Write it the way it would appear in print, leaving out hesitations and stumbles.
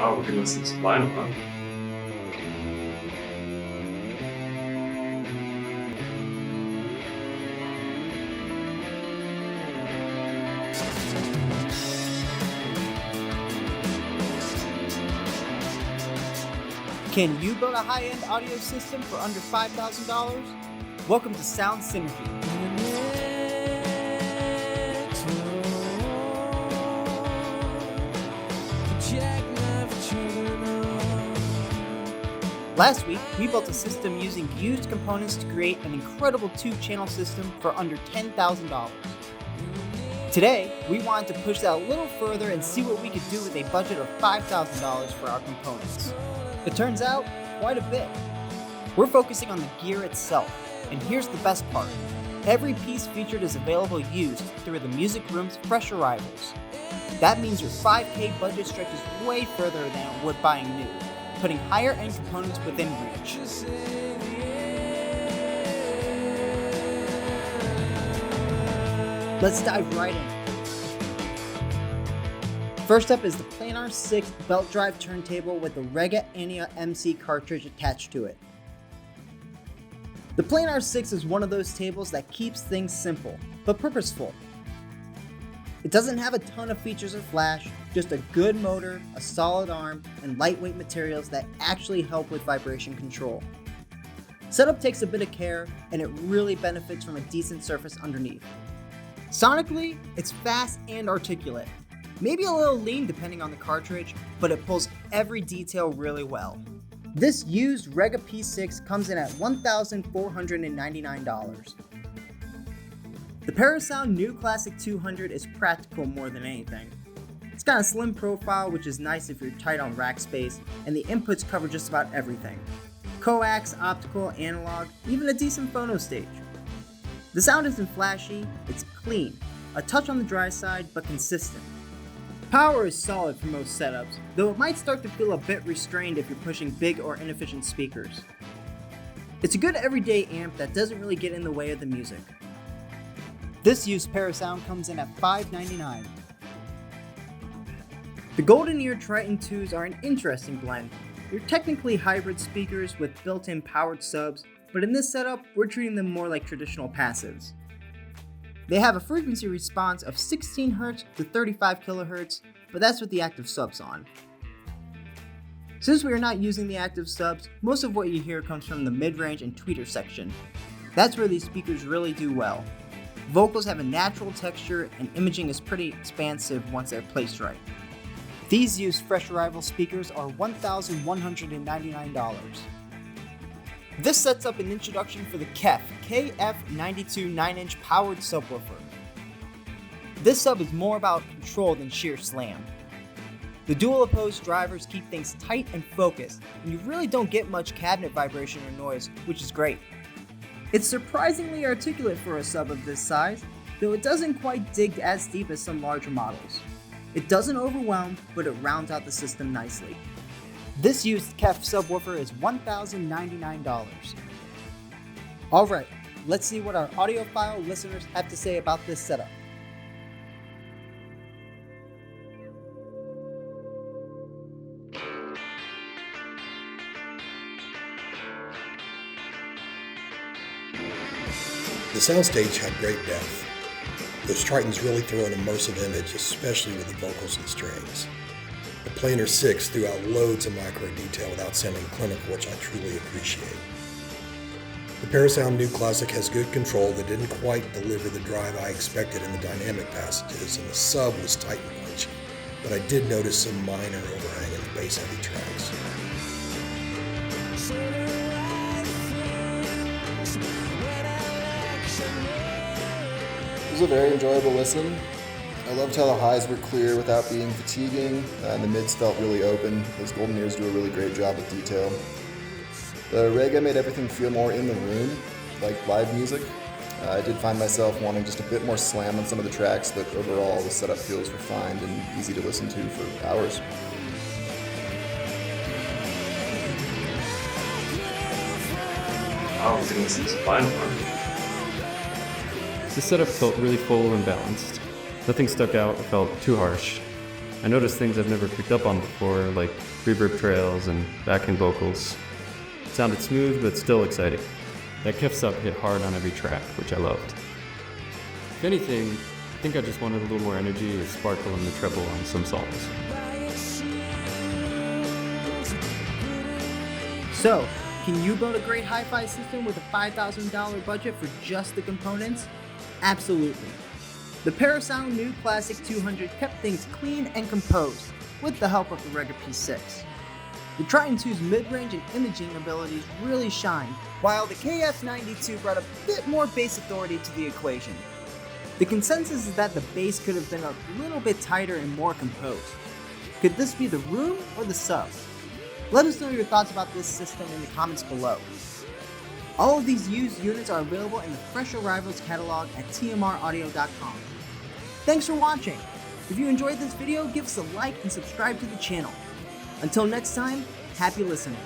Oh, we can listen to Planar. Can you build a high-end audio system for under $5,000? Welcome to Sound Synergy. Last week, we built a system using used components to create an incredible 2-channel system for under $10,000. Today, we wanted to push that a little further and see what we could do with a budget of $5,000 for our components. It turns out, quite a bit. We're focusing on the gear itself, and here's the best part. Every piece featured is available used through the music room's fresh arrivals. That means your $5K budget stretches way further than it would buying new, putting higher end components within reach. Let's dive right in. First up is the Planar 6 belt drive turntable with the Rega Ania MC cartridge attached to it. The Planar 6 is one of those tables that keeps things simple, but purposeful. It doesn't have a ton of features or flash, just a good motor, a solid arm, and lightweight materials that actually help with vibration control. Setup takes a bit of care, and it really benefits from a decent surface underneath. Sonically, it's fast and articulate. Maybe a little lean depending on the cartridge, but it pulls every detail really well. This used Rega P6 comes in at $1,499. The Parasound New Classic 200 is practical more than anything. It's got a slim profile, which is nice if you're tight on rack space, and the inputs cover just about everything. Coax, optical, analog, even a decent phono stage. The sound isn't flashy, it's clean, a touch on the dry side, but consistent. Power is solid for most setups, though it might start to feel a bit restrained if you're pushing big or inefficient speakers. It's a good everyday amp that doesn't really get in the way of the music. This used Parasound comes in at $599. The GoldenEar Triton Twos are an interesting blend. They're technically hybrid speakers with built-in powered subs, but in this setup, we're treating them more like traditional passives. They have a frequency response of 16 Hz to 35 kHz, but that's with the active subs on. Since we are not using the active subs, most of what you hear comes from the mid-range and tweeter section. That's where these speakers really do well. Vocals have a natural texture and imaging is pretty expansive once they're placed right. These used fresh arrival speakers are $1,199. This sets up an introduction for the KEF KF92 9-inch powered subwoofer. This sub is more about control than sheer slam. The dual opposed drivers keep things tight and focused, and you really don't get much cabinet vibration or noise, which is great. It's surprisingly articulate for a sub of this size, though it doesn't quite dig as deep as some larger models. It doesn't overwhelm, but it rounds out the system nicely. This used KEF subwoofer is $1,099. Alright, let's see what our audiophile listeners have to say about this setup. The soundstage had great depth. Those Tritons really throw an immersive image, especially with the vocals and strings. The Planar 6 threw out loads of micro detail without sounding clinical, which I truly appreciate. The Parasound New Classic has good control that didn't quite deliver the drive I expected in the dynamic passages, and the sub was tight and punchy, but I did notice some minor overhang in the bass-heavy tracks. It was a very enjoyable listen. I loved how the highs were clear without being fatiguing, and the mids felt really open. Those GoldenEars do a really great job with detail. The Rega made everything feel more in the room, like live music. I did find myself wanting just a bit more slam on some of the tracks, but overall the setup feels refined and easy to listen to for hours. Oh, we can listen to Planar. The setup felt really full and balanced. Nothing stuck out or felt too harsh. I noticed things I've never picked up on before, like reverb trails and backing vocals. It sounded smooth, but still exciting. That KEF sub hit hard on every track, which I loved. If anything, I think I just wanted a little more energy or sparkle in the treble on some songs. So, can you build a great hi-fi system with a $5,000 budget for just the components? Absolutely. The Parasound New Classic 200 kept things clean and composed with the help of the Rega P6. The Triton 2's mid-range and imaging abilities really shine, while the KEF92 brought a bit more bass authority to the equation. The consensus is that the bass could have been a little bit tighter and more composed. Could this be the room or the sub? Let us know your thoughts about this system in the comments below. All of these used units are available in the Fresh Arrivals catalog at tmraudio.com. Thanks for watching. If you enjoyed this video, give us a like and subscribe to the channel. Until next time, happy listening.